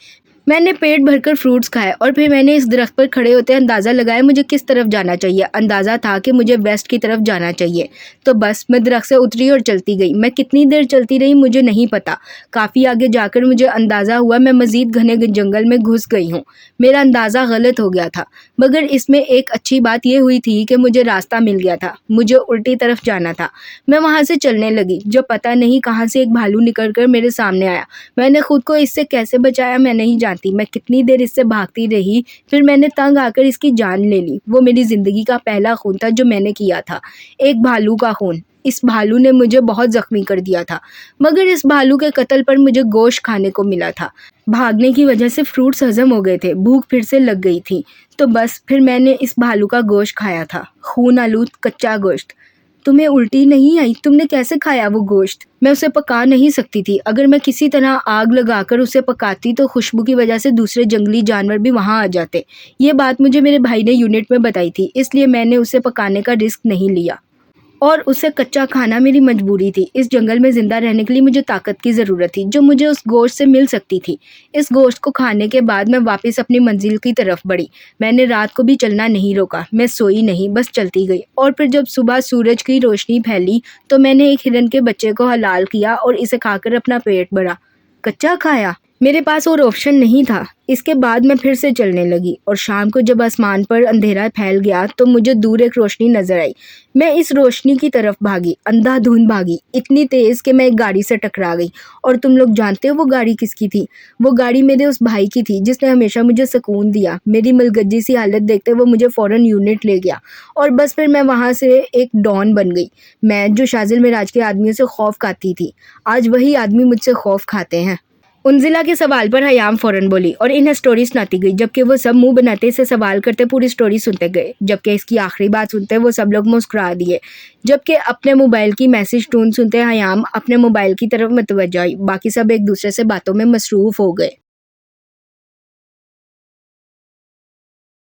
میں نے پیٹ بھر کر فروٹس کھائے، اور پھر میں نے اس درخت پر کھڑے ہوتے اندازہ لگایا مجھے کس طرف جانا چاہیے۔ اندازہ تھا کہ مجھے ویسٹ کی طرف جانا چاہیے۔ تو بس میں درخت سے اتری اور چلتی گئی۔ میں کتنی دیر چلتی رہی مجھے نہیں پتا۔ کافی آگے جا کر مجھے اندازہ ہوا میں مزید گھنے جنگل میں گھس گئی ہوں۔ میرا اندازہ غلط ہو گیا تھا، مگر اس میں ایک اچھی بات یہ ہوئی تھی کہ مجھے راستہ مل گیا تھا۔ مجھے الٹی طرف جانا تھا۔ میں وہاں سے چلنے لگی جب پتہ نہیں کہاں سے ایک بھالو نکل کر میرے سامنے آیا۔ میں نے خود کو اس سے کیسے بچایا میں نہیں جانتی۔ میں کتنی دیر اس سے بھاگتی رہی، پھر میں نے تنگ آ کر اس کی جان لے لی۔ وہ میری زندگی کا پہلا خون تھا جو میں نے کیا تھا، ایک بھالو کا خون۔ اس بھالو نے مجھے بہت زخمی کر دیا تھا، مگر اس بھالو کے قتل پر مجھے گوشت کھانے کو ملا تھا۔ بھاگنے کی وجہ سے فروٹس ہضم ہو گئے تھے، بھوک پھر سے لگ گئی تھی، تو بس پھر میں نے اس بھالو کا گوشت کھایا تھا، خون آلود کچا گوشت۔ تمہیں الٹی نہیں آئی؟ تم نے کیسے کھایا وہ گوشت؟ میں اسے پکا نہیں سکتی تھی۔ اگر میں کسی طرح آگ لگا کر اسے پکاتی تو خوشبو کی وجہ سے دوسرے جنگلی جانور بھی وہاں آ جاتے۔ یہ بات مجھے میرے بھائی نے یونٹ میں بتائی تھی، اس لیے میں نے اسے پکانے کا رسک نہیں لیا، اور اسے کچا کھانا میری مجبوری تھی۔ اس جنگل میں زندہ رہنے کے لیے مجھے طاقت کی ضرورت تھی جو مجھے اس گوشت سے مل سکتی تھی۔ اس گوشت کو کھانے کے بعد میں واپس اپنی منزل کی طرف بڑھی۔ میں نے رات کو بھی چلنا نہیں روکا، میں سوئی نہیں، بس چلتی گئی، اور پھر جب صبح سورج کی روشنی پھیلی تو میں نے ایک ہرن کے بچے کو حلال کیا اور اسے کھا کر اپنا پیٹ بھرا۔ کچا کھایا، میرے پاس اور آپشن نہیں تھا۔ اس کے بعد میں پھر سے چلنے لگی، اور شام کو جب آسمان پر اندھیرا پھیل گیا تو مجھے دور ایک روشنی نظر آئی۔ میں اس روشنی کی طرف بھاگی، اندھا دھند بھاگی، اتنی تیز کہ میں ایک گاڑی سے ٹکرا گئی۔ اور تم لوگ جانتے ہو وہ گاڑی کس کی تھی؟ وہ گاڑی میرے اس بھائی کی تھی جس نے ہمیشہ مجھے سکون دیا۔ میری ملگجی سی حالت دیکھتے وہ مجھے فوراً یونٹ لے گیا، اور بس پھر میں وہاں سے ایک ڈان بن گئی، میں جو شاذل معراج کے آدمیوں سے خوف کھاتی تھی۔ آج وہی آدمی مجھ سے خوف کھاتے ہیں۔ انزلہ کے سوال پر حیام فوراً بولی اور انہیں سٹوری سناتی گئی، جبکہ وہ سب منہ بناتے اسے سوال کرتے پوری سٹوری سنتے گئے، جبکہ اس کی آخری بات سنتے وہ سب لوگ مسکرا دیے، جبکہ اپنے موبائل کی میسج ٹون سنتے حیام اپنے موبائل کی طرف متوجہ ہوئی۔ باقی سب ایک دوسرے سے باتوں میں مصروف ہو گئے۔